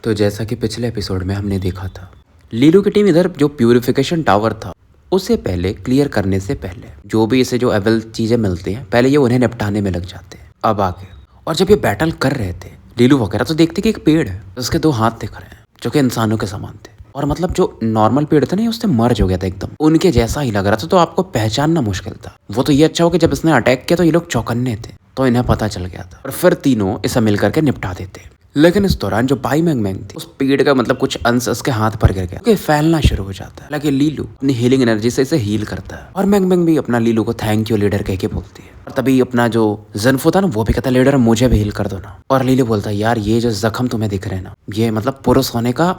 तो जैसा कि पिछले एपिसोड में हमने देखा था, लीलू की टीम इधर जो प्यूरिफिकेशन टावर था उसे पहले क्लियर करने से पहले जो भी इसे जो एवल चीजें मिलती हैं पहले ये उन्हें निपटाने में लग जाते हैं। अब आगे और जब ये बैटल कर रहे थे लीलू वगैरह तो देखते कि एक पेड़ है, उसके दो हाथ दिख रहे हैं जो कि इंसानों के समान थे और मतलब जो नॉर्मल पेड़ था ना उससे मर्ज हो गया था एकदम, उनके जैसा ही लग रहा था। तो आपको पहचानना मुश्किल था। वो तो ये अच्छा हो कि जब इसने अटैक किया तो ये लोग चौकन्ने थे तो इन्हें पता चल गया था और फिर तीनों इसे मिल करके निपटा देते। लेकिन इस दौरान जो बाई मैंग मैंग थी उस पेड़ का मतलब कुछ अंश उसके हाथ पर गिर गया तो फैलना शुरू हो जाता है। हालांकि लीलू अपनी हीलिंग एनर्जी से इसे हील करता है और मैंग मैंग भी अपना लीलू को थैंक यू लीडर कह के बोलती है। और तभी अपना जो जन्फो था ना वो भी कहता है लीडर मुझे भी हील कर दो ना। और लीलू बोलता है यार ये जो जख्म तुम्हें दिख रहे हैं ना ये मतलब पुरुष होने का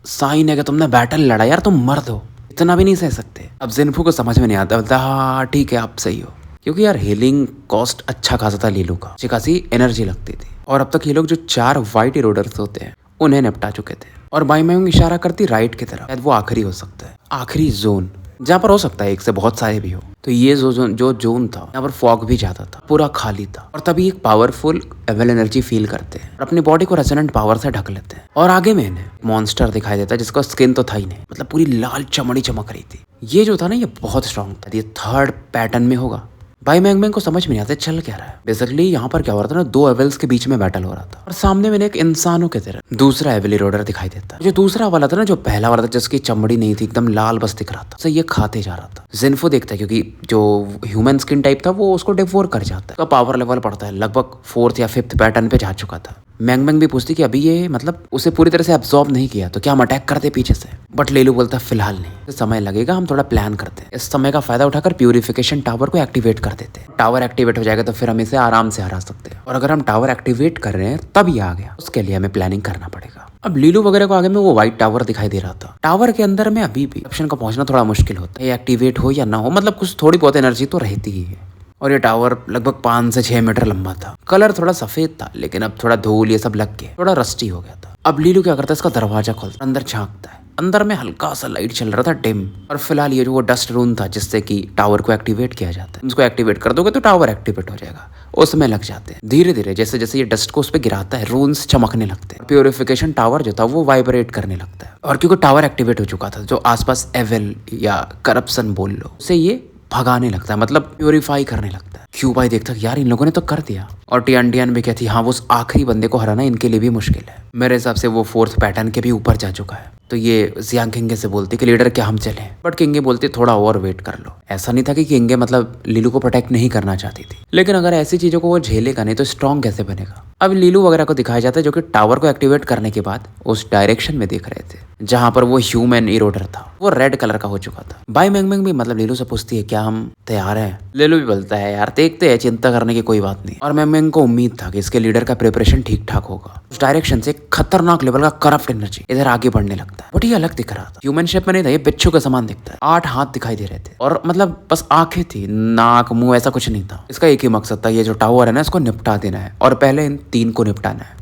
साइन है कि तुमने बैटल लड़ा यार, तुम मर्द हो, इतना भी नहीं सह सकते। अब जिन्फू को समझ में नहीं आता, बोलता हाँ ठीक है आप सही हो, क्योंकि यार हीलिंग कॉस्ट अच्छा खासा था लीलू का, अच्छी खासी एनर्जी लगती थी। और अब तक ये लोग जो 4 वाइट इरोडर्स होते हैं उन्हें निपटा चुके थे। और बाई मैंग इशारा करती राइट की तरफ, शायद वो आखिरी हो सकता है, आखिरी जोन जहाँ पर हो सकता है एक से बहुत सारे भी हो। तो ये जो जोन था यहाँ पर फॉग भी ज्यादा था, पूरा खाली था। और तभी एक पावरफुल एवल एनर्जी फील करते हैं और अपनी बॉडी को रेजोनेंट पावर से ढक लेते हैं। और आगे में इन्हें मॉन्स्टर दिखाई देता है जिसका स्किन तो था ही नहीं, मतलब पूरी लाल चमड़ी चमक रही थी। ये जो था ना ये बहुत स्ट्रांग था, ये 3rd पैटर्न में होगा। बाई मैंग मैंग को समझ में नहीं आता चल क्या रहा है। बेसिकली यहाँ पर क्या हो रहा था ना, 2 एवल्स के बीच में बैटल हो रहा था और सामने मैंने एक इंसानों की तरह दूसरा एवल इरोडर दिखाई देता है। जो दूसरा वाला था ना, जो पहला वाला था जिसकी चमड़ी नहीं थी, एकदम लाल बस दिख रहा था, तो ये खाते जा रहा था। जिन्फो देखता है क्योंकि जो ह्यूमन स्किन टाइप था वो उसको डिवोर कर जाता है। तो पावर लेवल पड़ता है लगभग 4th या 5th पैटर्न पे जा चुका था। मैंग मैंग भी पूछती कि अभी ये मतलब उसे पूरी तरह से एब्जॉर्ब नहीं किया तो क्या हम अटैक करते पीछे से, बट लेलू बोलता फिलहाल नहीं, तो समय लगेगा, हम थोड़ा प्लान करते हैं। इस समय का फायदा उठाकर प्यूरिफिकेशन टावर को एक्टिवेट कर देते हैं। टावर एक्टिवेट हो जाएगा तो फिर हम इसे आराम से हरा सकते हैं। और अगर हम टावर एक्टिवेट कर रहे हैं तब ये आ गया, उसके लिए हमें प्लानिंग करना पड़ेगा। अब लीलू वगैरह को आगे में वो व्हाइट टावर दिखाई दे रहा था। टावर के अंदर में अभी भी ऑप्शन का पहुंचना थोड़ा मुश्किल होता है, एक्टिवेट हो या ना हो, मतलब कुछ थोड़ी बहुत एनर्जी तो रहती ही है। और ये टावर लगभग 5 से 6 मीटर लंबा था। कलर थोड़ा सफेद था लेकिन अब थोड़ा धूल ये सब लग के थोड़ा रस्टी हो गया था। अब लीलू क्या करता है, इसका दरवाजा खोलता, अंदर झांकता है। अंदर में हल्का सा लाइट चल रहा था डिम। और फिलहाल ये जो वो डस्ट रून था जिससे कि टावर को एक्टिवेट किया जाता है, उसको एक्टिवेट कर दोगे तो टावर एक्टिवेट हो जाएगा, उसमें लग जाते हैं। धीरे धीरे जैसे जैसे ये डस्ट को उस पर गिराता है रून्स चमकने लगते हैं। प्यूरिफिकेशन टावर जो था वो वाइब्रेट करने लगता है। और क्योंकि टावर एक्टिवेट हो चुका था, जो आसपास एवल या करप्शन बोल लो उसे ये भगाने लगता है, मतलब प्यूरिफाई करने लगता है। क्यू भाई देखता है यार इन लोगों ने तो कर दिया। और टियान भी कहती हाँ वो उस आखिरी बंदे को हराना इनके लिए भी मुश्किल है, मेरे हिसाब से वो 4th पैटर्न के भी ऊपर जा चुका है। तो ये जियांग किंगे से बोलती कि लीडर क्या हम चलें, बट किंगे बोलती थोड़ा और वेट कर लो। ऐसा नहीं था कि किंगे मतलब लीलू को प्रोटेक्ट नहीं करना चाहती थी, लेकिन अगर ऐसी चीजों को वो झेलेगा नहीं तो स्ट्रॉन्ग कैसे बनेगा। अब लीलू वगैरह को दिखाया जाता है जो कि टावर को एक्टिवेट करने के बाद उस डायरेक्शन में देख रहे थे जहां पर वो ह्यूमन इरोडर था, वो रेड कलर का हो चुका था। बाई मैंग मैंग भी मतलब लीलू से पूछती है क्या हम तैयार हैं। लीलू भी बोलता है यार देखते हैं, चिंता करने की कोई बात नहीं। और मैंग मैंग को उम्मीद था कि इसके लीडर का प्रिपरेशन ठीक ठाक होगा। उस डायरेक्शन से खतरनाक लेवल का करप्ट एनर्जी इधर आगे बढ़ने लगता है, बट ये अलग दिख रहा था, ह्यूमन शेप में नहीं था, ये बिच्छू के समान दिखता है। 8 हाथ दिखाई दे रहे थे और मतलब बस आंखें थी, नाक मुंह ऐसा कुछ नहीं था। इसका एक ही मकसद था, ये जो टावर है ना इसको निपटा देना है और पहले इन 3 को निपटाना है।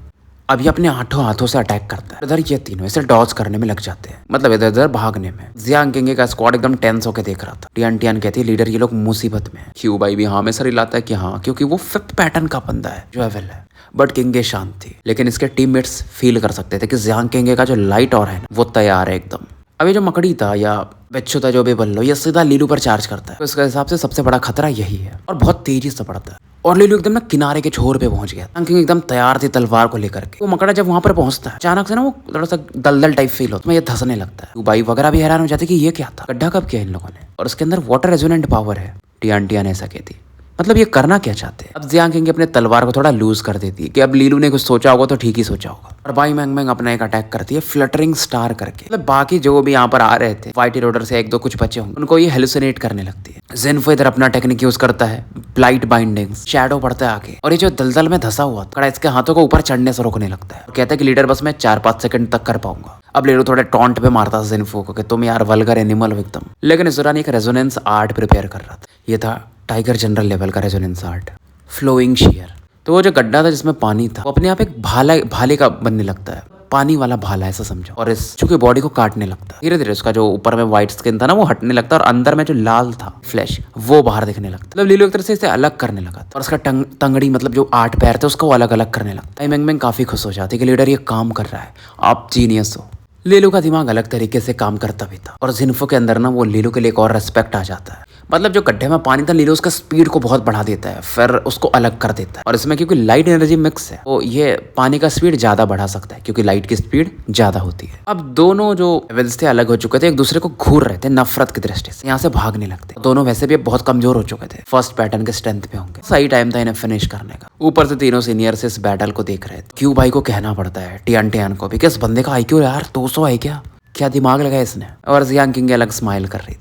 अब ये अपने 8 हाथों से अटैक करता है। इधर ये तीनों इसे डॉज करने में लग जाते हैं, मतलब इधर उधर भागने में। जियांग किंगे का स्क्वाड एकदम टेंस होकर देख रहा था। टियान कहती है लीडर ये लोग मुसीबत में है। क्यू भाई भी हाँ में सर हिलाता है कि हाँ, क्योंकि वो 5th पैटर्न का बंदा है जो एवल है। बट किंगे शांत थी, लेकिन इसके टीममेट्स फील कर सकते थे कि जियांग किंगे का जो लाइट और है ना वो तैयार है एकदम। अब ये जो मकड़ी था या बिच्छू था जो भी बोल लो, ये सीधा लीलू पर चार्ज करता है। तो इसके हिसाब से सबसे बड़ा खतरा यही है और बहुत तेजी से बढ़ता है। और लीलू एकदम ना किनारे के छोर पे पहुंच गया, किंग एकदम तैयार थी तलवार को लेकर के। वो मकड़ा जब वहां पर पहुंचता है अचानक से ना वो थोड़ा सा दलदल टाइप फील होता है, ये धंसने लगता है। बाई वगैरह भी हैरान हो जाते कि ये क्या था, गड्ढा कब किया इन लोगों ने, और उसके अंदर वाटर रेजोनेंट पावर है। टियान ऐसा कहती, मतलब ये करना क्या चाहते हैं। अब जियांग किंग अपने तलवार को थोड़ा लूज कर देती है कि अब लीलू ने कुछ सोचा होगा तो ठीक ही सोचा होगा। और बाई मैंग मैंग अपना एक अटैक करती है फ्लटरिंग स्टार करके, मतलब बाकी जो भी यहाँ पर आ रहे थे व्हाइट इरोडर से 1-2 कुछ बचे होंगे उनको ये हेलुसिनेट करने लगती है। जिन्फो इधर अपना टेक्निक यूज करता है, ब्लाइट बाइंडिंग्स, शैडो पड़ता है आगे, और ये जो दलदल में धंसा हुआ था इसके हाथों को ऊपर चढ़ने से रोकने लगता है। कहता है कि लीडर बस मैं 4-5 सेकंड तक कर पाऊंगा। अब लीडर थोड़े टॉन्ट पे मारता था जिन्फो को कि तुम यार वल्गर एनिमल हो एकदम। लेकिन इस दौरान एक रेजोनेंस आर्ट प्रिपेयर कर रहा था, ये था टाइगर जनरल लेवल का रेजोनेंस आर्ट, फ्लोइंग शियर। तो वो जो गड्ढा था जिसमें पानी था वो अपने आप एक भाले का बनने लगता है। पानी वाला भाला ऐसा समझो, और इस चूंकि बॉडी को काटने लगता है। धीरे धीरे उसका जो ऊपर में व्हाइट स्किन था ना वो हटने लगता है और अंदर में जो लाल था फ्लैश वो बाहर दिखने लगता। मतलब लीलो एक तरह से इसे अलग करने लगा था और उसका तंगड़ी मतलब जो 8 पैर थे उसको वो अलग अलग करने लगता है। मैंग काफी खुश हो जाती है कि लीडर ये काम कर रहा है, आप जीनियस हो। लीलू का दिमाग अलग तरीके से काम करता भी था और जिन्फो के अंदर ना वो लीलू के लिए एक और रेस्पेक्ट आ जाता है। मतलब जो गड्ढे में पानी था लीलू उसका स्पीड को बहुत बढ़ा देता है, फिर उसको अलग कर देता है। और इसमें क्योंकि लाइट एनर्जी मिक्स है तो ये पानी का स्पीड ज्यादा बढ़ा सकता है क्योंकि लाइट की स्पीड ज्यादा होती है। अब दोनों जो एविल्स थे अलग हो चुके थे, एक दूसरे को घूर रहे थे नफरत की दृष्टि से, यहाँ से भागने लगते। दोनों वैसे भी बहुत कमजोर हो चुके थे, फर्स्ट पैटर्न के स्ट्रेंथ पे होंगे। सही टाइम था इन्हें फिनिश करने का। ऊपर से तीनों सीनियर्स इस बैटल को देख रहे थे। क्यू भाई को कहना पड़ता है टियान को भी कि इस बंदे का IQ यार 200 है क्या दिमाग लगाया इसने। और जियांग किंग अलग स्माइल कर रही थी।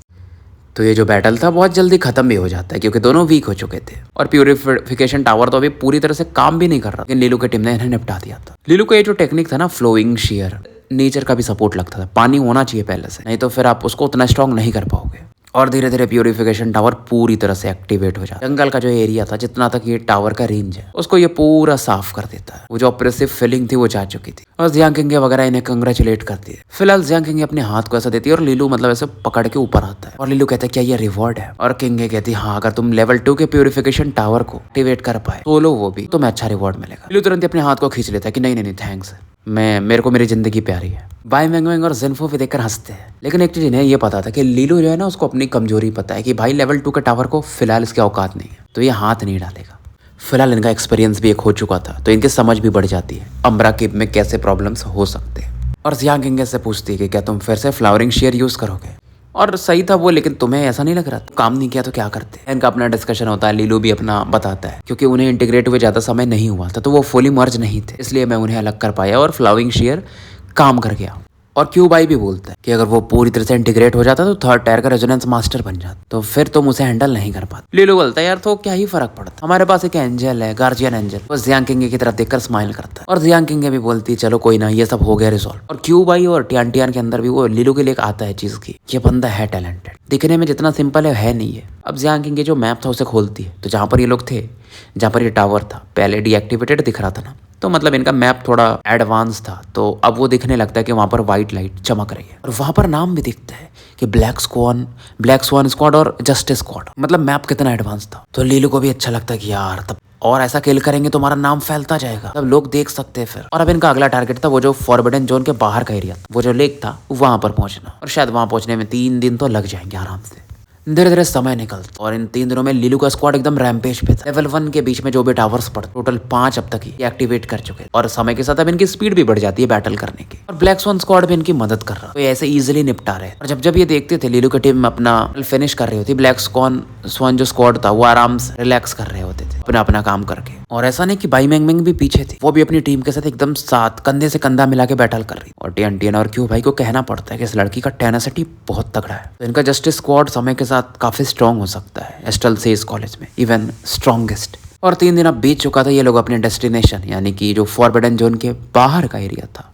तो ये जो बैटल था बहुत जल्दी खत्म भी हो जाता है क्योंकि दोनों वीक हो चुके थे और प्यूरिफिकेशन टावर तो अभी पूरी तरह से काम भी नहीं कर रहा, लेकिन लीलू की टीम ने इन्हें निपटा दिया था। लीलू का ये जो टेक्निक था ना फ्लोइंग शेयर, नेचर का भी सपोर्ट लगता था। पानी होना चाहिए पहले से, नहीं तो फिर आप उसको उतना स्ट्रॉन्ग नहीं कर पाओगे। और धीरे धीरे प्यूरिफिकेशन टावर पूरी तरह से एक्टिवेट हो जाता है। जंगल का जो एरिया था जितना तक ये टावर का रेंज है उसको ये पूरा साफ कर देता है। वो जो ऑपरेसिव फीलिंग थी वो जा चुकी थी और जियांग किंग वगैरह इन्हें कंग्रेचुलेट करती है। फिलहाल जियांग किंग अपने हाथ को ऐसा देती है और लीलू मतलब ऐसे पकड़ के ऊपर आता है और लीलू कहता है क्या ये रिवॉर्ड है। और किंग कहती है हाँ, अगर तुम लेवल 2 के प्यूरिफिकेशन टावर को एक्टिवेट कर पाए सोलो वो भी तुम्हें अच्छा रिवॉर्ड मिलेगा। लीलू तुरंत अपने हाथ को खींच लेता है कि नहीं थैंक्स, मेरे को मेरी जिंदगी प्यारी है। बाई मैंग और जिन्फो भी देखकर हंसते हैं, लेकिन एक चीज इन्हें ये पता था कि लीलू जो है ना उसको अपनी कमजोरी पता है कि भाई लेवल 2 के टावर को फिलहाल इसके औकात नहीं है तो ये हाथ नहीं डालेगा। फिलहाल इनका एक्सपीरियंस भी एक हो चुका था तो इनकी समझ भी बढ़ जाती है अम्ब्रा केव में कैसे प्रॉब्लम्स हो सकते हैं। और जियांग किंग से पूछती है कि क्या तुम फिर से फ्लावरिंग शेयर यूज करोगे। और सही था वो, लेकिन तुम्हें ऐसा नहीं लग रहा काम नहीं किया तो क्या करते। इनका अपना डिस्कशन होता है, लीलू भी अपना बताता है क्योंकि उन्हें इंटीग्रेट हुए ज्यादा समय नहीं हुआ था तो वो फुली मर्ज नहीं थे, इसलिए मैं उन्हें अलग कर पाया और फ्लावरिंग शेयर काम कर गया। और क्यू भाई भी बोलता है कि अगर वो पूरी तरह से इंटीग्रेट हो जाता तो 3rd टायर का रेजोनेंस मास्टर बन जाता तो फिर तुम उसे हैंडल नहीं कर पाते। लीलू बोलता है यार तो क्या ही फर्क पड़ता, हमारे पास एक एंजल है, गार्जियन एंजल। वो जियांग किंग की तरफ देखकर स्माइल करता है और जियांग किंग भी बोलती है चलो कोई ना, ये सब हो गया रिजॉल्व। और क्यू भाई और टियान के अंदर भी वो लीलू के लिए आता है चीज की, ये बंदा है टैलेंटेड, दिखने में जितना सिंपल है नहीं है। अब जियांग किंग जो मैप था उसे खोलती है तो जहाँ पर ये लोग थे, जहाँ पर ये टावर था पहले डीएक्टिवेटेड दिख रहा था ना, तो मतलब इनका मैप थोड़ा एडवांस था तो अब वो दिखने लगता है कि वहाँ पर व्हाइट लाइट चमक रही है और वहाँ पर नाम भी दिखता है कि ब्लैक स्वान स्क्वाड और जस्टिस स्क्वाड। मतलब मैप कितना एडवांस था। तो लीलू को भी अच्छा लगता है कि यार तब और ऐसा किल करेंगे तो हमारा नाम फैलता जाएगा, तब लोग देख सकते हैं फिर। और अब इनका अगला टारगेट था वो जो फॉरबिडन जोन के बाहर का एरिया था, वो जो लेक था वहां पर पहुंचना, और शायद वहां पहुंचने में 3 दिन तो लग जाएंगे आराम से। धीरे धीरे समय निकलता और इन 3 दिनों में लीलू का स्क्वाड एकदम रैम्पेज पे था। लेवल 1 के बीच में जो भी टावर्स पड़ते टोटल 5 अब तक ही एक्टिवेट कर चुके और समय के साथ अब इनकी स्पीड भी बढ़ जाती है बैटल करने की। और ब्लैक स्वान स्क्वाड भी इनकी मदद कर रहा, तो ऐसे इजीली निपटा रहे। और जब ये देखते थे लीलू की टीम अपना फिनिश कर रही होती, ब्लैक स्वान जो स्क्वाड था वो आराम से रिलैक्स कर रहे होते थे अपना अपना काम करके। और ऐसा नहीं कि बाई मैंग भी पीछे थे, वो भी अपनी टीम के साथ एकदम साथ कंधे से कंधा मिला के बैटल कर रही। और टीएन और क्यू भाई को कहना पड़ता है कि इस लड़की का टेनासिटी बहुत तगड़ा है, तो इनका जस्टिस स्क्वाड समय के साथ काफी स्ट्रॉन्ग हो सकता है एस्टल से इस कॉलेज में, इवन स्ट्रॉन्गेस्ट। और 3 दिन अब बीत चुका था, ये लोग अपने डेस्टिनेशन यानी कि जो फॉरबिडन जोन के बाहर का एरिया था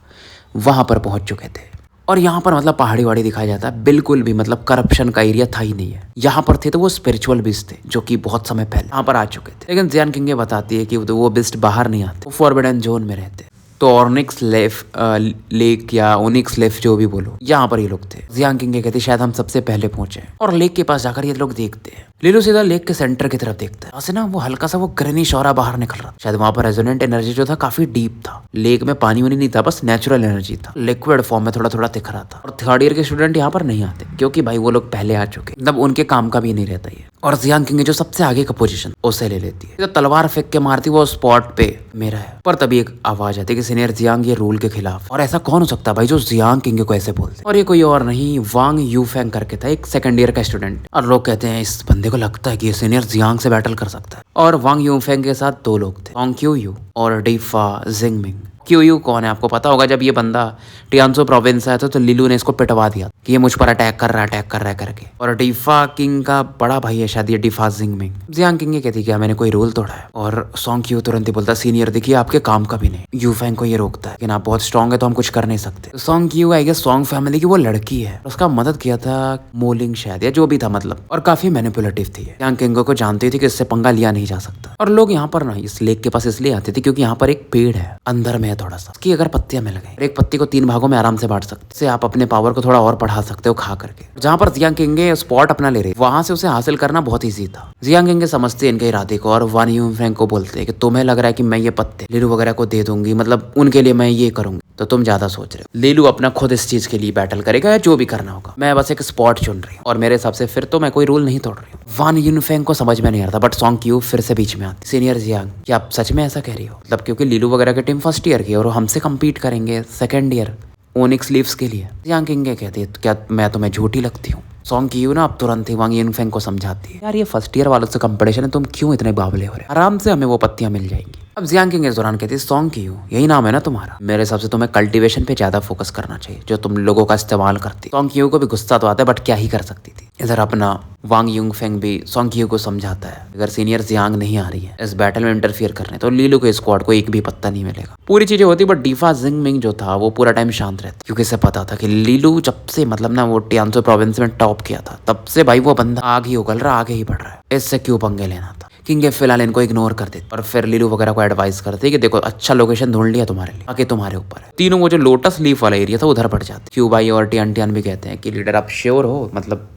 वहां पर पहुंच चुके थे। और यहाँ पर मतलब पहाड़ी वाड़ी दिखाया जाता है, बिल्कुल भी मतलब करप्शन का एरिया था ही नहीं है। यहाँ पर थे तो वो स्पिरिचुअल बिस्ट थे जो कि बहुत समय पहले यहाँ पर आ चुके थे। लेकिन जियान किंग ये बताती है कि वो बिस्ट बाहर नहीं आते, वो फॉरबिडन जोन में रहते। तो ऑर्निक्स लेक या ओनिक्स लेफ जो भी बोलो, यहाँ पर ये लोग थे। जियांग किंग कहते शायद हम सबसे पहले पहुंचे। और लेक के पास जाकर ये लोग देखते हैं, लीलू सीधा लेक के सेंटर की तरफ देखता है। वहां से ना वो हल्का सा वो ग्रीनिश ऑरा बाहर निकल रहा, शायद वहां पर रेजोनेंट एनर्जी जो था काफी डीप था। लेक में पानी वानी नहीं था, बस नेचुरल एनर्जी था, लिक्विड फॉर्म में थोड़ा थोड़ा दिख रहा था। और 3rd ईयर के स्टूडेंट यहाँ पर नहीं आते क्योंकि भाई वो लोग पहले आ चुके, मतलब उनके काम का भी नहीं रहता ये। और जियांग किंग जो सबसे आगे का पोजीशन उसे ले लेती है, तो तलवार फेंक के मारती वो स्पॉट पे मेरा है। पर तभी एक आवाज आती है कि सीनियर जियांग ये रूल के खिलाफ। और ऐसा कौन हो सकता है भाई जो जियांग किंग को ऐसे बोलते। और ये कोई और नहीं वांग यूफेंग करके था, एक 2nd ईयर का स्टूडेंट। और लोग कहते हैं इस बंदे को लगता है कि ये सीनियर जियांग से बैटल कर सकता है। और वांग यूफेंग के साथ 2 लोग थे, वांग क्यू और डीफा जिंगमिंग। क्यू कौन है आपको पता होगा, जब ये बंदा टियानसो प्रोविंस आया था तो लीलू ने इसको पिटवा दिया कि ये मुझ पर अटैक कर रहा है करके। और डीफा किंग का बड़ा भाई है शायद ये डीफा जिंगमिंग। जियांग किंग कहती क्या मैंने कोई रूल तोड़ा है। और सॉन्ग क्यू तुरंत ही बोलता सीनियर देखिए आपके काम का भी नहीं। यूफेंग को ये रोकता है कि आप बहुत स्ट्रॉन्ग है तो हम कुछ कर नहीं सकते। Song Q I guess Song family की वो लड़की है, उसका मदद किया था मोलिंग शायद या जो भी था मतलब, और काफी मैनिपुलेटिव थी। जियांग किंग को जानती थी कि इससे पंगा लिया नहीं जा सकता। और लोग यहाँ पर ना इस लेक के पास इसलिए आते थे क्योंकि यहाँ पर एक पेड़ है अंदर में है थोड़ा सा कि अगर पत्तियां मिल गई, एक पत्ती को 3 भागों में आराम से बांट सकते, से आप अपने पावर को थोड़ा और बढ़ा सकते हो खा करके। जहाँ पर जियांग किंगे स्पॉट अपना ले रहे, वहां से उसे हासिल करना बहुत ईजी था। जियांग किंगे समझते इनके इरादे को और वान यूनफेंग को बोलते हैं कि तुम्हें लग रहा है कि मैं ये पत्ते लीलू वगैरह को दे दूंगी, मतलब उनके लिए मैं ये करूंगी, तो तुम ज्यादा सोच रहे हो। लीलू अपना खुद इस चीज के लिए बैटल करेगा या जो भी करना होगा, मैं बस एक स्पॉट चुन रही हूँ और मेरे हिसाब से फिर तो मैं कोई रूल नहीं तोड़ रही हूँ। वान यूनफेंग को समझ में नहीं आता, बट सॉन्ग क्यू फिर से बीच में आती, सीनियर जियांग क्या आप सच में ऐसा कह रही हो? मतलब क्योंकि लीलू वगैरह की टीम फर्स्ट ईयर की है और हमसे कम्पीट करेंगे सेकेंड ईयर ओनिक्स लीव्स के लिए। जियांग किंगे कहती है क्या मैं तुम्हें झूठी लगती हूँ? सॉन्ग की ना अब तुरंत ही वांग यूनफेंग को समझाती है यार ये फर्स्ट ईयर वालों से कंपटीशन है, तुम क्यों इतने बावले हो रहे, आराम से हमें वो पत्तियां मिल जाएंगी। अब जियांग किंग इस दौरान कहती है सॉन्ग की यही नाम है ना तुम्हारा, मेरे हिसाब से तुम्हें कल्टीवेशन पे ज्यादा फोकस करना चाहिए जो तुम लोगों का इस्तेमाल करती। सॉन्ग की को भी गुस्सा तो आता है बट क्या ही कर सकती थी। इधर अपना वांग यूनफेंग भी सॉन्ग की को समझाता है अगर सीनियर जियांग नहीं आ रही है इस बैटल में इंटरफियर करने तो लीलू के स्क्वाड को एक भी पत्ता नहीं मिलेगा। पूरी चीजें होती बट डीफा जिंगमिंग जो था वो पूरा टाइम शांत रहता क्योंकि इसे पता था कि लीलू जब से मतलब ना वो टियानसो प्रोविंस में टॉप किया था तब से भाई वो बंदा आगे ही उगल रहा, आगे ही बढ़ रहा है, इससे क्यों पंगे लेना था। किंग फिलहाल इनको इग्नोर कर देते और फिर लीलू वगैरह को एडवाइस करते कि देखो अच्छा लोकेशन ढूंढ लिया तुम्हारे लिए, आगे तुम्हारे ऊपर है। तीनों वो जो लोटस लीफ वाला एरिया था उधर पड़ जाते। क्यू भाई और टियान भी कहते हैं कि लीडर आप श्योर हो, मतलब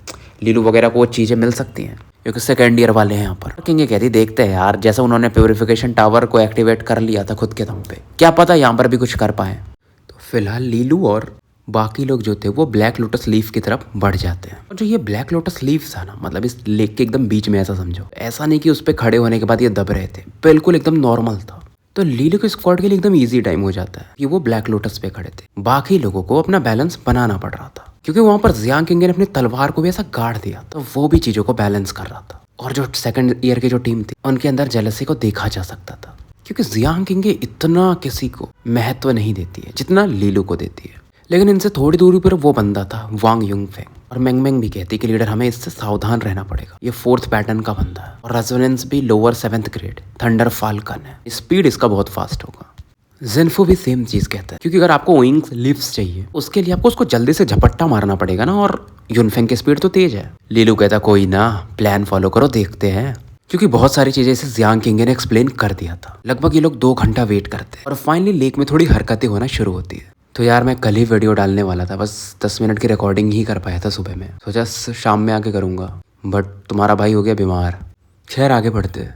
लीलू वगैरह को वो चीजें मिल सकती हैं क्योंकि सेकेंड ईयर वाले हैं यहाँ पर। किंग कहती देखते हैं यार जैसा उन्होंने प्योरिफिकेशन टावर को एक्टिवेट कर लिया था खुद के दम पे, क्या पता यहाँ पर भी कुछ कर पाए। तो फिलहाल लीलू और बाकी लोग जो थे वो ब्लैक लोटस लीफ की तरफ बढ़ जाते हैं। और जो ये ब्लैक लोटस लीफ था ना, मतलब इस लेक के एकदम बीच में, ऐसा समझो, ऐसा नहीं कि उस पर खड़े होने के बाद ये दब रहे थे, बिल्कुल एकदम नॉर्मल था। तो लीलू के स्क्वाड के लिए एकदम इजी टाइम हो जाता है कि वो ब्लैक लोटस पे खड़े थे। बाकी लोगों को अपना बैलेंस बनाना पड़ रहा था क्योंकि वहां पर जियांग किंग ने अपनी तलवार को भी ऐसा गाड़ दिया तो वो भी चीजों को बैलेंस कर रहा था। और जो सेकंड ईयर की जो टीम थी उनके अंदर जेलसी को देखा जा सकता था क्योंकि जियांग किंग इतना किसी को महत्व नहीं देती है जितना लीलू को देती है। लेकिन इनसे थोड़ी दूरी पर वो बंदा था वांग यूनफेंग और मेंगमेंग भी कहती कि लीडर हमें इससे सावधान रहना पड़ेगा, ये 4th पैटर्न का बंदा है और रेजोनेंस भी lower 7th grade thunder falcon है, स्पीड इसका बहुत फास्ट होगा। जिनफो भी सेम चीज कहता है क्योंकि अगर आपको विंग्स लिफ्ट्स चाहिए उसके लिए आपको उसको जल्दी से झपट्टा मारना पड़ेगा ना, और यूनफेंग की स्पीड तो तेज है। लीलू कहता कोई ना, प्लान फॉलो करो, देखते हैं, क्योंकि बहुत सारी चीजें इसे जियांग किंग ने एक्सप्लेन कर दिया था। लगभग ये लोग 2 घंटा वेट करते हैं और फाइनली लेक में थोड़ी हरकतें होना शुरू होती है। तो यार मैं कल ही वीडियो डालने वाला था, बस 10 मिनट की रिकॉर्डिंग ही कर पाया था सुबह में, सोचा शाम में आके करूँगा बट तुम्हारा भाई हो गया बीमार। खैर आगे बढ़ते हैं।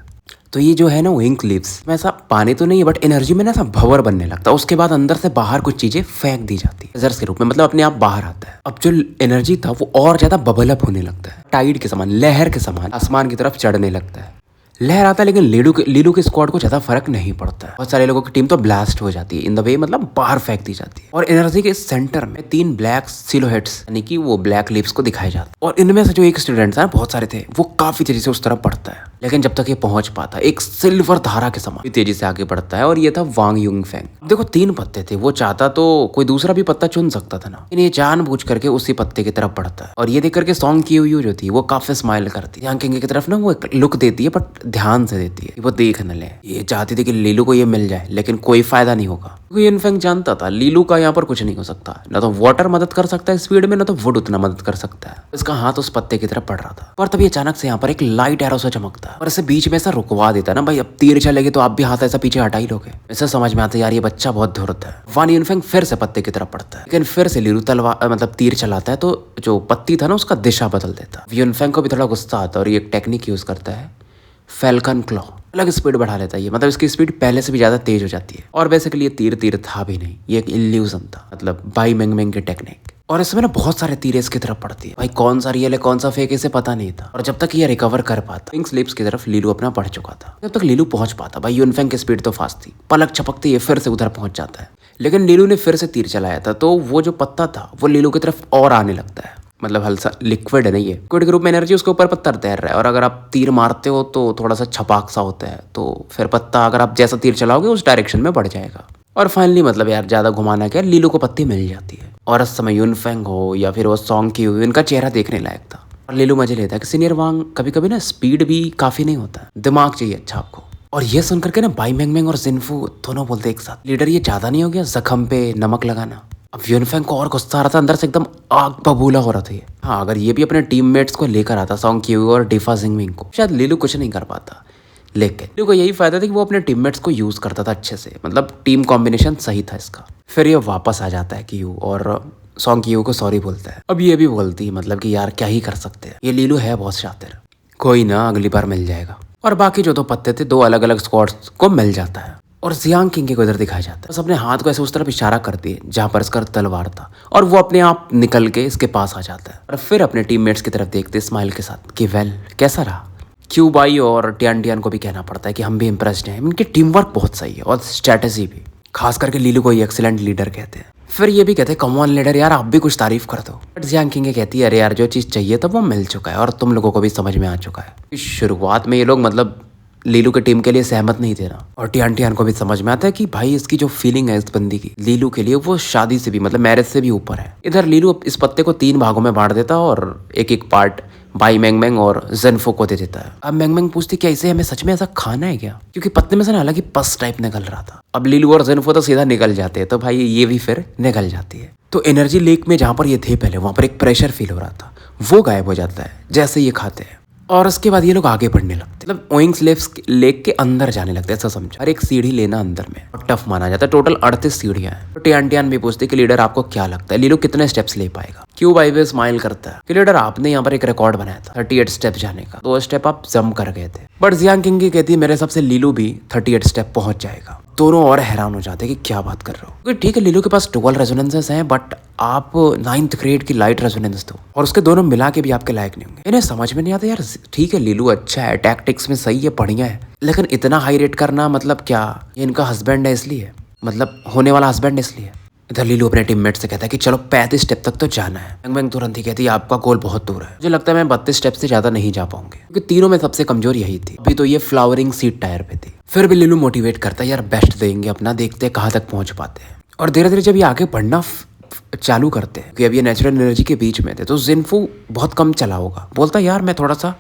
तो ये जो है ना विंग लीव्स में ऐसा पानी तो नहीं है बट एनर्जी में ना ऐसा भंवर बनने लगता है, उसके बाद अंदर से बाहर कुछ चीजें फेंक दी जाती है रिजर्व के रूप में, मतलब अपने आप बाहर आता है। अब जो एनर्जी था वो और ज्यादा बबल अप होने लगता है, टाइड के समान, लहर के समान आसमान की तरफ चढ़ने लगता है। लहर आता है लेकिन लीलू के स्क्वाड को ज्यादा फर्क नहीं पड़ता है। बहुत सारे लोगों की टीम तो ब्लास्ट हो जाती है इन द वे, मतलब बाहर फेंक दी जाती है। और एनर्जी के सेंटर में 3 ब्लैक सिलोहेट्स यानी कि वो ब्लैक लिप्स को दिखाए जाते हैं और इनमें से जो एक स्टूडेंट था, बहुत सारे थे, वो काफी तेजी से उस तरफ बढ़ता है। लेकिन जब तक ये पहुंच पाता है एक सिल्वर धारा के समान तेजी से आगे बढ़ता है और ये था वांग यूनफेंग। देखो 3 पत्ते थे, वो चाहता तो कोई दूसरा भी पत्ता चुन सकता था ना, लेकिन ये जानबूझ करके उसी पत्ते की तरफ बढ़ता है। और ये देख करके सॉन्ग की जो थी वो काफी स्माइल करती है, यांग किंग की तरफ ना वो लुक देती है बट ध्यान से देती है, वो देख न ले। ये चाहती थी कि लीलू को ये मिल जाए लेकिन कोई फायदा नहीं होगा क्योंकि यूनफेंग जानता था लीलू का यहाँ पर कुछ नहीं हो सकता, ना तो वाटर मदद कर सकता है स्पीड में, ना तो वुड उतना मदद कर सकता है। इसका हाथ उस पत्ते की तरफ बढ़ रहा था पर तभी अचानक से यहाँ पर एक लाइट एरो से चमकता है और इसे बीच में ऐसा रुकवा देता ना, भाई अब तीर चलेगी तो आप भी हाथ ऐसा पीछे हटा ही लोगे। इसे समझ में आता है यार ये बच्चा बहुत धुरत है। वान यूनफेंग फिर से पत्ते की तरफ बढ़ता है लेकिन फिर से लीलू तलवार मतलब तीर चलाता है तो जो पत्ती था ना उसका दिशा बदल देता। यूनफेंग को भी थोड़ा गुस्सा आता है और ये एक टेक्निक यूज करता है, फैल्कन क्लॉ, अलग स्पीड बढ़ा लेता है ये, मतलब इसकी स्पीड पहले से भी ज्यादा तेज हो जाती है। और बेसिकली ये तीर था भी नहीं, ये एक इल्यूजन था, मतलब बाई मेंगमेंग की टेक्निक। और इसमें ना बहुत सारे तीर इसकी तरफ पड़ती है, भाई कौन सा रियल है कौन सा फेक इसे पता नहीं था। और जब तक ये रिकवर कर पाता विंग स्लिप्स की तरफ लीलू अपना बढ़ चुका था। जब तक लीलू पहुंच पाता भाई यूनफेंग की स्पीड तो फास्ट थी, पलक छपकते ये फिर से उधर पहुंच जाता है। लेकिन लीलू ने फिर से तीर चलाया था तो वो जो पत्ता था वो लीलू की तरफ और आने लगता है, मतलब हल्का लिक्विड है, नहीं है लिक्विड के रूप में एनर्जी उसके ऊपर पत्ता तैर रहा है। और अगर आप तीर मारते हो तो थोड़ा सा छपाक सा होता है, तो फिर पत्ता अगर आप जैसा तीर चलाओगे उस डायरेक्शन में बढ़ जाएगा। और फाइनली मतलब यार ज्यादा घुमाना क्या, लीलू को पत्ती मिल जाती है। और उस समय यूनफेंग हो या फिर वो सॉन्ग की हो, इनका चेहरा देखने लायक था। और लीलू मजे लेता है कि सीनियर वांग कभी कभी ना स्पीड भी काफी नहीं होता, दिमाग चाहिए अच्छा आपको। और ये सुन करके ना बाई मेंगमेंग और जिनफू दोनों बोलते एक साथ, लीडर ये ज्यादा नहीं हो गया जख्म पे नमक लगाना। अब यूनफेंग को और गुस्सा आ रहा था, अंदर से एकदम आग बबूला हो रहा था ये। हाँ अगर ये भी अपने टीममेट्स को लेकर आता सॉन्ग की और डिफा जिंगमिंग को, शायद लीलू कुछ नहीं कर पाता। लेकिन लीलू को यही फायदा था कि वो अपने टीममेट्स को यूज करता था अच्छे से, मतलब टीम कॉम्बिनेशन सही था इसका। फिर ये वापस आ जाता है क्यू और सॉन्ग क्यू को सॉरी बोलता है। अब ये भी बोलती है मतलब कि यार क्या ही कर सकते हैं, ये लीलू है बहुत शातिर, कोई ना अगली बार मिल जाएगा। और बाकी जो दो पत्ते थे 2 अलग अलग स्क्वाड्स को मिल जाता है और जियांग किंग को इधर दिखाया जाता है। बस अपने हाथ को ऐसे उस तरफ इशारा करती है जहां पर इसका तलवार था और वो अपने आप निकल के इसके पास आ जाता है और फिर अपने टीममेट्स की तरफ देखते स्माइल के साथ कि वेल कैसा रहा। क्यू बाई और टियान टियान को भी कहना पड़ता है कि हम भी इम्प्रेस्ड हैं, इनकी टीम वर्क बहुत सही है और स्ट्रेटेजी भी, खास करके लीलू को ये एक्सीलेंट लीडर कहते हैं। फिर ये भी कहते हैं कम ऑन लीडर यार आप भी कुछ तारीफ कर दो। बट जियांग किंग कहती है अरे यार जो चीज़ चाहिए था वो मिल चुका है और तुम लोगों को भी समझ में आ चुका है। शुरुआत में ये लोग मतलब लीलू की टीम के लिए सहमत नहीं थे ना, और टियान टियान को भी समझ में आता है कि भाई इसकी जो फीलिंग है इस बंदी की लीलू के लिए वो शादी से भी मतलब मैरिज से भी ऊपर है। इधर लीलू इस पत्ते को 3 भागों में बांट देता और एक एक पार्ट बाई मैंगमैंग और जेनफो को दे देता है। अब मैंगमैंग पूछती क्या इसे हमें सच में ऐसा खाना है क्या, क्योंकि पत्ते में से ना अलग ही पस टाइप निकल रहा था। अब लीलू और जेनफो तो सीधा निकल जाते हैं, तो भाई ये भी फिर निकल जाती है। तो एनर्जी लेक में जहां पर ये थे पहले वहां पर एक प्रेशर फील हो रहा था, वो गायब हो जाता है जैसे ये खाते हैं और उसके बाद ये लोग आगे बढ़ने लगते मतलब ओइंग्स लेक के अंदर जाने लगते हैं। ऐसा समझो हर एक सीढ़ी लेना अंदर में और टफ माना जाता है। टोटल 38 सीढ़ियां हैं। तो टियान टियान भी पूछती कि लीडर आपको क्या लगता है लीलू कितने स्टेप्स ले पाएगा। क्यू बाई भी स्माइल करता है कि लीडर आपने यहाँ पर एक रिकॉर्ड बनाया था 38 स्टेप जाने का, 2 स्टेप आप जम कर गए थे। बट जियांग किंग कहती है मेरे हिसाब से लीलू भी 38 स्टेप पहुंच जाएगा। दोनों और हैरान हो जाते हैं कि क्या बात कर रहे हो, क्योंकि ठीक है लीलू के पास 12 रेजोनेंसेस हैं बट आप 9th ग्रेड की लाइट रेजोनेंस दो और उसके दोनों मिला के भी आपके लायक नहीं होंगे। इन्हें समझ में नहीं आता यार ठीक है लीलू अच्छा है, टैक्टिक्स में सही है, बढ़िया है, लेकिन इतना हाई रेट करना मतलब क्या, ये इनका हस्बैंड है इसलिए, मतलब होने वाला हस्बैंड इसलिए। इधर लीलू अपने टीममेट से कहता है कि चलो 35 स्टेप तक तो जाना है। मैंगमैंग तुरंत ही कहती है आपका गोल बहुत दूर है, मुझे लगता है मैं 32 स्टेप से ज्यादा नहीं जा पाऊंगी, क्योंकि तीनों में सबसे कमजोर यही थी। अभी तो ये फ्लावरिंग सीड टायर पे थी। फिर भी लीलू मोटिवेट करता है यार बेस्ट देंगे अपना, देखते हैं कहाँ तक पहुंच पाते हैं। और धीरे धीरे जब ये आगे बढ़ना चालू करते हैं कि अब ये नेचुरल एनर्जी के बीच में थे तो जिनफू बहुत कम चला होगा, बोलता यार मैं थोड़ा सा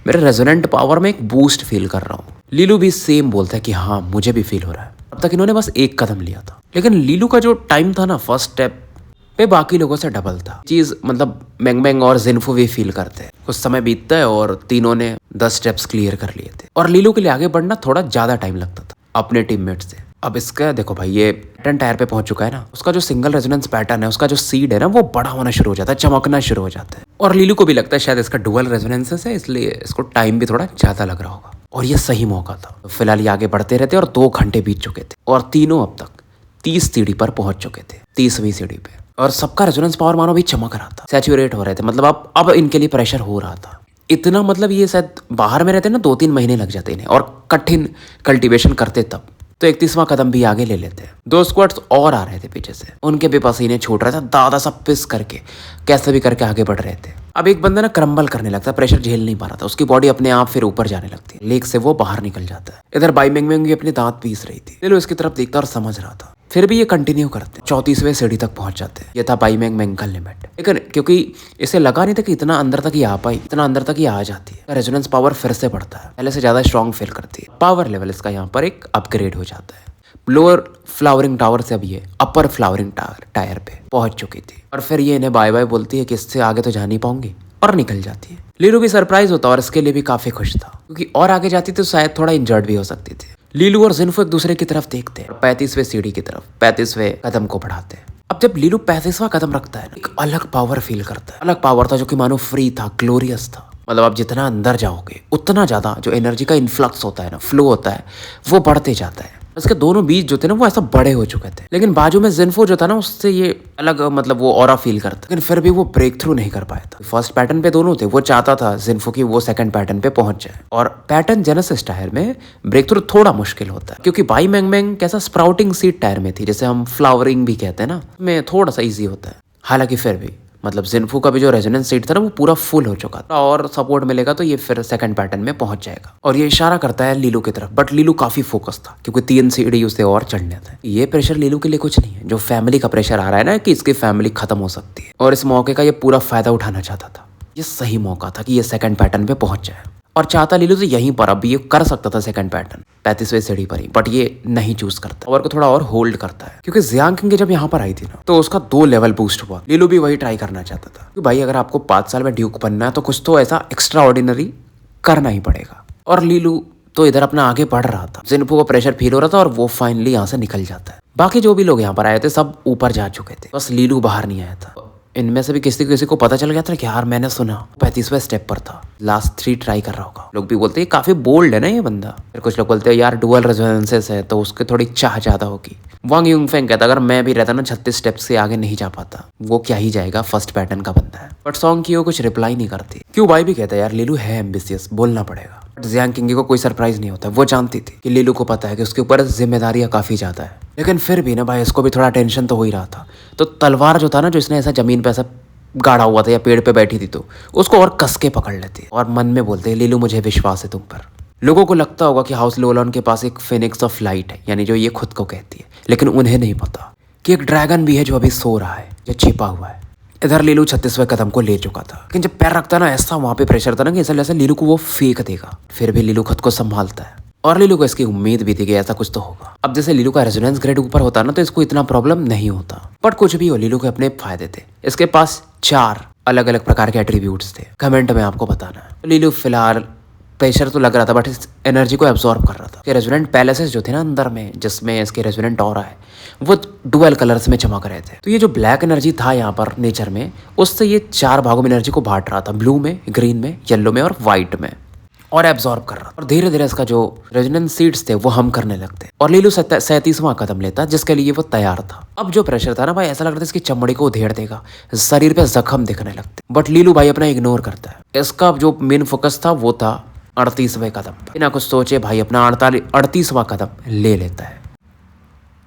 मेरे रेजोनेंट पावर में एक बूस्ट फील कर रहा हूँ। लीलू भी सेम बोलता है कि हाँ मुझे भी फील हो रहा है। अब तक इन्होंने बस एक कदम लिया था, लेकिन लीलू का जो टाइम था ना फर्स्ट स्टेप पे बाकी लोगों से डबल था। चीज मतलब मैंगमैंग और जिनफू भी फील करते हैं। कुछ समय बीतता है और तीनों ने 10 स्टेप्स क्लियर कर लिए थे और लीलू के लिए आगे बढ़ना थोड़ा ज्यादा टाइम लगता था अपने टीममेट से। अब इसका देखो भाई ये पैटर्न टायर पे पहुंच चुका है ना, उसका जो सिंगल रेजोनेंस पैटर्न है, उसका जो सीड है ना वो बड़ा होना शुरू हो जाता है, चमकना शुरू हो जाता है। और लीलू को भी लगता है शायद इसका डुअल रेजोनेंसेस है इसलिए इसको टाइम भी थोड़ा ज्यादा लग रहा होगा और ये सही मौका था। तो फिलहाल ये आगे बढ़ते रहते और 2 घंटे बीत चुके थे और तीनों अब तक 30 सीढ़ी पर पहुंच चुके थे, 30वीं सीढ़ी पे, और सबका रेजोनेंस पावर मानो भी चमक रहा था, सैचुरेट हो रहे थे, मतलब अब इनके लिए प्रेशर हो रहा था इतना, मतलब ये शायद बाहर में रहते ना 2-3 महीने लग जाते इन्हें और कठिन कल्टीवेशन करते तब। तो 31वां कदम भी आगे ले लेते हैं। 2 स्क्वाड्स और आ रहे थे पीछे से, उनके भी पसीने छूट रहा था, दादा सब पिस करके कैसे भी करके आगे बढ़ रहे थे। अब एक बंदा ना क्रम्बल करने लगता है, प्रेशर झेल नहीं पा रहा था, उसकी बॉडी अपने आप फिर ऊपर जाने लगती है, लेक से वो बाहर निकल जाता है। इधर बाई मैंगमैंग भी अपने दांत पीस रही थी, लीलू इसकी तरफ देखता और समझ रहा था। फिर भी ये कंटिन्यू करते, 34वें सीढ़ी तक पहुंच जाते। ये था बाई मैंगमैंग का लिमिट, लेकिन क्योंकि इसे लगा नहीं था कि इतना अंदर तक ये आ पाई, इतना अंदर तक ये आ जाती है, रेजोनेंस पावर फिर से बढ़ता है, पहले से ज्यादा स्ट्रॉन्ग फील करती है। पावर लेवल इसका यहाँ पर एक अपग्रेड हो जाता है। लोअर फ्लावरिंग टावर से अब ये अपर फ्लावरिंग टायर पे पहुंच चुकी थी और फिर ये इन्हें बाय बाय बोलती है कि इससे आगे तो जा नहीं पाऊंगी और निकल जाती है। लीलू भी सरप्राइज होता और इसके लिए भी काफी खुश था, क्योंकि और आगे जाती तो शायद थोड़ा इंजर्ड भी हो सकती थी। लीलू और जिनफो एक दूसरे की तरफ देखते हैं, 35वें सीढ़ी की तरफ 35वें कदम को बढ़ाते हैं। अब जब लीलू 35वां कदम रखता है, एक अलग पावर फील करता है। अलग पावर था जो कि मानो फ्री था, ग्लोरियस था, मतलब आप जितना अंदर जाओगे उतना ज्यादा जो एनर्जी का इन्फ्लक्स होता है ना, फ्लो होता है, वो बढ़ते जाता है। उसके दोनों बीच जो थे ना वो ऐसा बड़े हो चुके थे, लेकिन बाजू में जिनफो जो था ना उससे ये अलग मतलब वो ऑरा फील करता, लेकिन फिर भी वो ब्रेक थ्रू नहीं कर पाया था। फर्स्ट पैटर्न पे दोनों थे, वो चाहता था जिनफो की वो सेकंड पैटर्न पे पहुंच जाए, और पैटर्न जेनेसिस टायर में ब्रेक थ्रू थोड़ा मुश्किल होता है, क्योंकि बाई मैंगमैंग कैसा स्प्राउटिंग सीड टायर में थी, जैसे हम फ्लावरिंग भी कहते हैं ना, में थोड़ा सा ईजी होता है। हालांकि फिर भी मतलब जिनफू का भी जो रेजोनेंस सीट था ना वो पूरा फुल हो चुका था, और सपोर्ट मिलेगा तो ये फिर सेकंड पैटर्न में पहुंच जाएगा। और ये इशारा करता है लीलू की तरफ, बट लीलू काफी फोकस था क्योंकि 3 सीढ़ी उसे और चढ़ने थे। ये प्रेशर लीलू के लिए कुछ नहीं है, जो फैमिली का प्रेशर आ रहा है ना कि इसकी फैमिली खत्म हो सकती है, और इस मौके का ये पूरा फायदा उठाना चाहता था। ये सही मौका था कि ये सेकंड पैटर्न पे पहुंच जाए, और चाहता लीलू तो यहीं पर अब ये कर सकता था सेकंड पैटर्न 35वें सीढ़ी पर ही, बट ये नहीं चूज करता और को थोड़ा और होल्ड करता है, क्योंकि जियांग किंग जब यहाँ पर आई थी ना तो उसका 2 लेवल बूस्ट हुआ। लीलू भी वही ट्राई करना चाहता था कि भाई अगर आपको 5 साल में ड्यूक बनना है तो कुछ तो ऐसा एक्स्ट्रा ऑर्डिनरी करना ही पड़ेगा, और लीलू तो इधर अपना आगे बढ़ रहा था। जिनफू को प्रेशर फील हो रहा था और वो फाइनली यहाँ से निकल जाता है। बाकी जो भी लोग यहाँ पर आए थे सब ऊपर जा चुके थे, बस लीलू बाहर नहीं आया था। इनमें से भी किसी को पता चल गया था कि यार मैंने सुना 35वें स्टेप पर था, लास्ट 3 ट्राई कर रहा होगा। लोग भी बोलते हैं काफी बोल्ड है ना ये बंदा। फिर कुछ लोग बोलते हैं यार डुअल रेजोनेंसेस है तो उसके थोड़ी चाह ज्यादा होगी। वांग यूंगफेंग कहता अगर मैं भी रहता ना 36 स्टेप्स से आगे नहीं जा पाता, वो क्या ही जाएगा, फर्स्ट पैटर्न का बंदा है। बट सॉन्ग की वो कुछ रिप्लाई नहीं करती। क्यों भाई भी कहता है यार लीलू है एम्बिशियस, बोलना पड़ेगा। बट जियांग किंगी को कोई सरप्राइज नहीं होता, वो जानती थी कि लीलू को पता है कि उसके ऊपर जिम्मेदारियां काफी ज्यादा है। लेकिन फिर भी ना भाई इसको भी थोड़ा टेंशन तो हो ही रहा था। तो तलवार जो था ना, जो इसने ऐसा जमीन पे ऐसा गाड़ा हुआ था या पेड़ पे बैठी थी, तो उसको और कस के पकड़ लेती है और मन में बोलते हैं लीलू मुझे विश्वास है तुम पर। लोगों को लगता होगा कि हाउस लोलान के पास एक फिनिक्स ऑफ लाइट है, यानी जो ये खुद को कहती है, लेकिन उन्हें नहीं पता कि एक ड्रैगन भी है जो अभी सो रहा है, जो छिपा हुआ है। इधर लीलू 36वें कदम को ले चुका था, लेकिन जब पैर रखता ना ऐसा वहां पे प्रेशर था ना कि ऐसा लीलू को वो फेंक देगा। फिर भी लीलू खुद को संभालता है और लीलू को इसकी उम्मीद भी थी कि ऐसा कुछ तो होगा। अब जैसे लीलू का रेजोनेंस ग्रेड ऊपर होता ना तो इसको इतना प्रॉब्लम नहीं होता। बट कुछ भी हो, लीलू के अपने फायदे थे। इसके पास 4 अलग अलग प्रकार के एट्रीब्यूट्स थे, कमेंट में आपको बताना है। लीलू फिलहाल प्रेशर तो लग रहा था बट इस एनर्जी को एब्जॉर्ब कर रहा था। कि रेजोनेंट पैलेसेस जो थे ना अंदर में, जिसमें इसके रेजोनेंट ऑरा है, वो डुअल कलर्स में चमक रहे थे। तो ये जो ब्लैक एनर्जी था यहाँ पर नेचर में, उससे ये 4 भागों में एनर्जी को बांट रहा था, ब्लू में, ग्रीन में, येलो में और व्हाइट में, और एब्जॉर्ब कर रहा। और धीरे धीरे इसका जो रेजोनेंस सीड्स थे वो हम करने लगते और लीलू 37वां कदम लेता जिसके लिए वो तैयार था। अब जो प्रेशर था ना भाई, ऐसा लग रहा था इसकी चमड़ी को उधेड़ देगा, शरीर पे जख्म दिखने लगते। बट लीलू भाई अपना इग्नोर करता है। इसका जो मेन फोकस था वो था 38वें कदम पर। बिना कुछ सोचे भाई अपना 38वां कदम ले लेता है।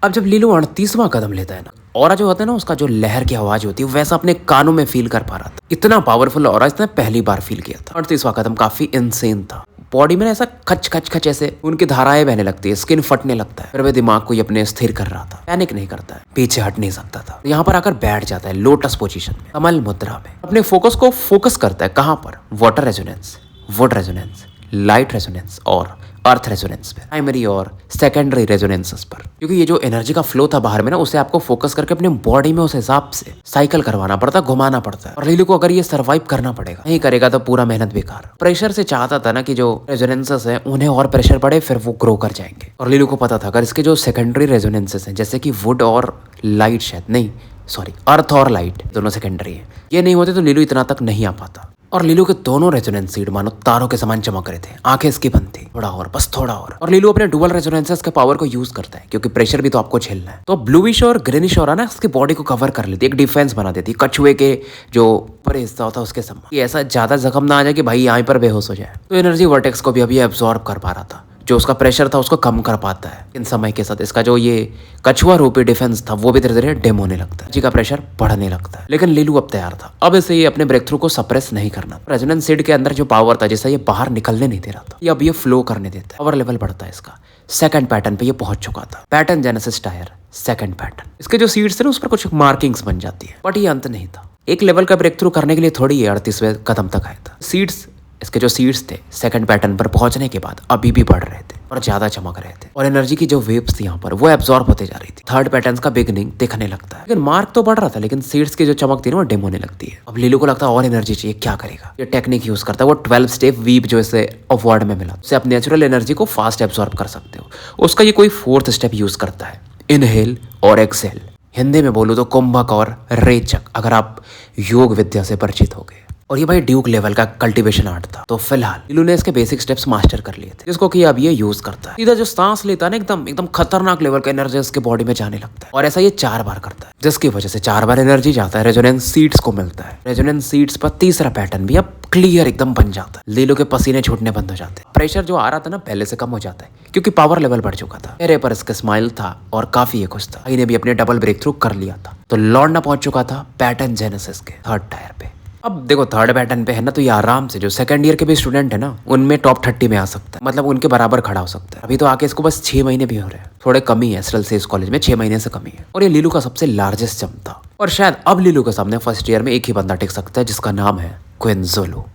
अब जब लीलू 38वां कदम लेता है ना, ऑरा जो होता है ना, उसका जो लहर की आवाज होती है वैसा अपने कानों में फील कर पा रहा था। इतना पावरफुल ऑरा इसने पहली बार फील किया था। 38वां कदम काफी इनसेन था। बॉडी में ऐसा खच खच खच ऐसे उनकी धाराएं बहने लगती है, स्किन फटने लगता है। फिर वह दिमाग को अपने स्थिर कर रहा था, पैनिक नहीं करता है, पीछे हट नहीं सकता था। यहाँ पर आकर बैठ जाता है लोटस पोजीशन में, कमल मुद्रा में। अपने फोकस को फोकस करता है कहाँ पर, water resonance, would resonance, light resonance और अर्थ रेजोनेंस पे, प्राइमरी और सेकेंडरी रेजोनेंसेस पर। क्योंकि ये जो एनर्जी का फ्लो था बाहर में ना, उसे आपको फोकस करके अपने बॉडी में उस हिसाब से साइकिल करवाना पड़ता, घुमाना पड़ता है। और लीलू को अगर ये सर्वाइव करना पड़ेगा, नहीं करेगा तो पूरा मेहनत बेकार। प्रेशर से चाहता था ना कि जो रेजोनेंसेस है उन्हें और प्रेशर पड़े, फिर वो ग्रो कर जाएंगे। और लीलू को पता था अगर इसके जो सेकेंडरी रेजोनेंसेस हैं, जैसे कि वुड और लाइट, शायद नहीं सॉरी अर्थ और लाइट दोनों सेकेंडरी है, ये नहीं होते तो लीलू इतना तक नहीं आ पाता। और लीलू के दोनों रेजोनेंस सीड मानो तारों के समान चमक रहे थे, आंखें इसकी बंद थी, थोड़ा और, बस थोड़ा और लीलू अपने डुअल रेजोनेंसेस के पावर को यूज करता है, क्योंकि प्रेशर भी तो आपको झेलना है। तो ब्लूइश और ग्रीनिश और ना उसकी बॉडी को कवर कर लेती, एक डिफेंस बना देती, कछुए के जो ऊपर हिस्सा होता है उसके समान, कि ऐसा ज्यादा जख्म ना आ जाए कि भाई यहाँ पर बेहोश हो जाए। तो एनर्जी वर्टेक्स को भी अभी एब्जॉर्ब कर पा रहा था, जो उसका प्रेशर था उसको कम कर पाता है। इन समय के साथ इसका जो ये कछुआ रूपी डिफेंस था वो भी धीरे धीरे डिम होने लगता है, जी का प्रेशर बढ़ने लगता है। लेकिन लीलू अब तैयार था, अब इसे ये अपने ब्रेक थ्रू को सप्रेस नहीं करना। रेजोनेंस सीड के अंदर जो पावर था जिसे ये बाहर निकलने नहीं दे रहा था, ये अब ये फ्लो करने देता है, पावर लेवल बढ़ता है इसका। सेकंड पैटर्न पे ये पहुंच चुका था, pattern genesis tyre second pattern. इसके जो सीड्स थे ना उस पर कुछ मार्किंग्स बन जाती है, बट ये अंत नहीं था। एक लेवल का ब्रेक थ्रू करने के लिए थोड़ी ये 38वें कदम तक आया था। सीड्स, इसके जो सीड्स थे सेकंड पैटर्न पर पहुंचने के बाद अभी भी बढ़ रहे थे और ज्यादा चमक रहे थे, और एनर्जी की जो वेव्स थी यहाँ पर वो एब्जॉर्ब होते जा रही थी। थर्ड पैटर्न का बिगनिंग दिखने लगता है, लेकिन मार्क तो बढ़ रहा था, लेकिन सीड्स की जो चमक थी ना वो डिम होने लगती है। अब लीलू को लगता है और एनर्जी चाहिए, क्या करेगा? ये टेक्निक यूज करता है, वो 12 स्टेप वीप जो इसे अवार्ड में मिला, उससे आप नेचुरल एनर्जी को फास्ट एब्जॉर्ब कर सकते हो। उसका ये कोई 4th स्टेप यूज करता है, इनहेल और एक्सेल। हिंदी में बोलूँ तो कुंभक और रेचक, अगर आप योग विद्या से परिचित हो गए। और ये भाई ड्यूक लेवल का कल्टीवेशन आर्ट था। तो फिलहाल लीलू ने इसके बेसिक स्टेप्स मास्टर कर लिए थे, जिसको कि अब ये यूज करता है। सीधा जो सांस लेता है ना, एकदम एकदम खतरनाक लेवल का एनर्जी इसके बॉडी में जाने लगता है, और ऐसा ये 4 बार करता है, जिसकी वजह से 4 बार एनर्जी जाता है, रेजोनेंस सीड्स को मिलता है। रेजोनेंस सीड्स पर तीसरा पैटर्न भी अब क्लियर एकदम बन जाता है। लीलू के पसीने छूटने बंद हो जाते हैं, प्रेशर जो आ रहा था ना पहले से कम हो जाता है, क्योंकि पावर लेवल बढ़ चुका था। चेहरे पर इसका स्माइल था और काफी ये खुश था। भाई ने भी अपने डबल ब्रेक थ्रू कर लिया था, तो लौंडा पहुंच चुका था पैटर्न जेनेसिस के 3rd टायर पे। अब देखो 3rd पैटर्न पे है ना, तो ये आराम से जो सेकंड ईयर के भी स्टूडेंट है ना उनमें टॉप 30 में आ सकता है, मतलब उनके बराबर खड़ा हो सकता है। अभी तो आके इसको बस 6 महीने भी हो रहे हैं, थोड़े कमी है एसएलसीएस कॉलेज में, 6 महीने से कमी है। और ये लीलू का सबसे लार्जेस्ट जंप था, और शायद अब लीलू के सामने फर्स्ट ईयर में एक ही बंदा टिक सकता है, जिसका नाम है क्विंजोलो।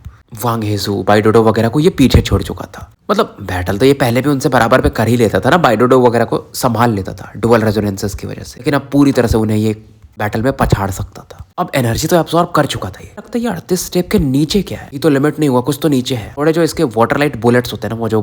वांग हेजू, बाइडोडो वगैरह को ये पीछे छोड़ चुका था। मतलब बैटल तो ये पहले भी उनसे बराबर पे कर ही लेता था ना, बाइडोडो वगैरह को संभाल लेता था डुअल रेजोनेंसेस की वजह से, लेकिन अब पूरी तरह से उन्हें ये बैटल में पछाड़ सकता था। अब एनर्जी तो एब्जॉर्ब कर चुका था। ये लगता है ये 38 स्टेप के नीचे क्या है, ये तो लिमिट नहीं हुआ, कुछ तो नीचे है। थोड़े जो इसके वाटर लाइट बुलेट्स होते हैं ना, वो जो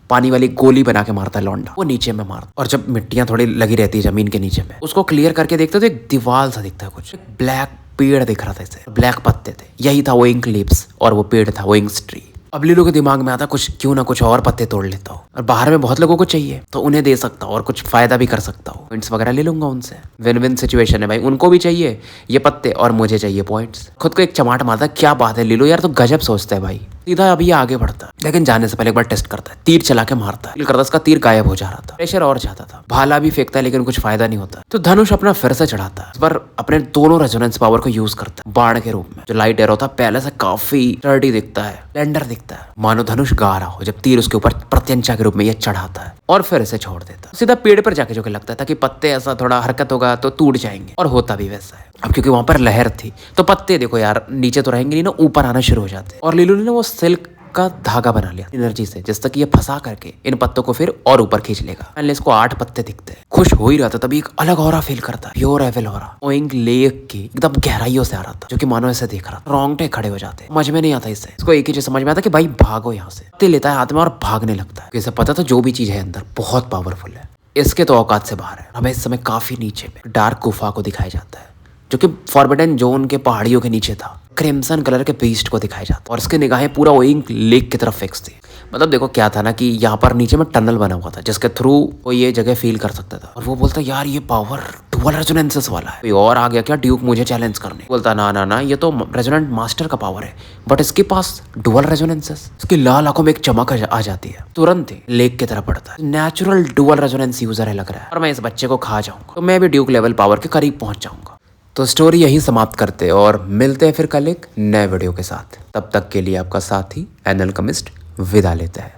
पानी वाली गोली बना के मारता है लौंडा, वो नीचे में मारता। और जब मिट्टियां थोड़ी लगी रहती है जमीन के नीचे में, उसको क्लियर करके देखते तो एक दीवार सा दिखता है, कुछ ब्लैक पेड़ दिख रहा था इसे, ब्लैक पत्ते थे, यही था वो इंक लीव्स, और वो पेड़ था वो इंक्स ट्री। अब लीलो के दिमाग में आता कुछ क्यों ना कुछ और पत्ते तोड़ लेता हूँ, और बाहर में बहुत लोगों को चाहिए तो उन्हें दे सकता हूँ और कुछ फायदा भी कर सकता हूँ, पॉइंट्स वगैरह ले लूंगा उनसे। विन विन सिचुएशन है भाई, उनको भी चाहिए ये पत्ते और मुझे चाहिए पॉइंट्स। खुद को एक चमाट मारता है, क्या बात है लीलो यार, तो गजब सोचता है भाई। सीधा अभी आगे बढ़ता है, लेकिन जाने से पहले एक बार टेस्ट करता है, तीर चला के मारता है, करता उसका तीर गायब हो जा रहा था, प्रेशर और जाता था, भाला भी फेंकता है लेकिन कुछ फायदा नहीं होता। तो धनुष अपना फिर से चढ़ाता है, इस बार अपने दोनों रेजोनेंस पावर को यूज करता है बाण के रूप में। जो लाइट एरो था पहले से काफी स्टर्डी दिखता है, लेंडर दिखता है, मानो धनुष गा रहा हो जब तीर उसके ऊपर प्रत्यंचा के रूप में ये चढ़ाता है, और फिर इसे छोड़ देता है। सीधा पेड़ पर जाके जो कि लगता है ताकि पत्ते ऐसा थोड़ा हरकत होगा तो टूट जाएंगे, और होता भी वैसा है। अब क्योंकि वहां पर लहर थी तो पत्ते देखो यार नीचे तो रहेंगे नहीं ना, ऊपर आना शुरू हो जाते हैं। और लीलू ने वो सिल्क का धागा बना लिया एनर्जी से, जिस तक ये फंसा करके इन पत्तों को फिर और ऊपर खींच लेगा। पहले इसको 8 पत्ते दिखते हैं। खुश हो ही रहा था तभी एक अलग ऑरा फील करता है, प्योर एविल ऑरा, ओइंग लेक की एकदम गहराइयों से आ रहा था, जो कि मानो ऐसे देख रहा था। रोंगटे खड़े हो जाते, समझ में नहीं आता इससे। इसको एक ही चीज समझ में आता कि भाई भागो यहाँ से। पत्ते लेता है हाथ में और भागने लगता है। इसे पता था जो भी चीज है अंदर बहुत पावरफुल है, इसके तो औकात से बाहर है। हमें इस समय काफी नीचे में डार्क गुफा को दिखाया जाता है, जो कि फॉरबिडन जोन के पहाड़ियों के नीचे था। क्रिम्सन कलर के बीस्ट को दिखाया जाता, और उसकी निगाहें पूरा ओइंग लेक की तरफ फिक्स थी। मतलब देखो क्या था ना कि यहाँ पर नीचे में टनल बना हुआ था जिसके थ्रू वो ये जगह फील कर सकता था। और वो बोलता यार ये पावर डुअल रेजोनेंसेस वाला है, कोई और आ गया क्या ड्यूक मुझे चैलेंज करने। बोलता ना ना ना, ये तो रेजोनेंट मास्टर का पावर है, बट इसके पास डुअल रेजोनेंसेस। उसकी लाल आंखों में एक चमक आ जाती है, तुरंत ही लेक की तरफ बढ़ता है। नेचुरल डुअल रेजोनेंस यूजर है लग रहा है, और मैं इस बच्चे को खा जाऊंगा तो मैं भी ड्यूक लेवल पावर के करीब पहुंच जाऊंगा। तो स्टोरी यहीं समाप्त करते हैं और मिलते हैं फिर कल एक नए वीडियो के साथ। तब तक के लिए आपका साथी एनअल्केमिस्ट विदा लेता है।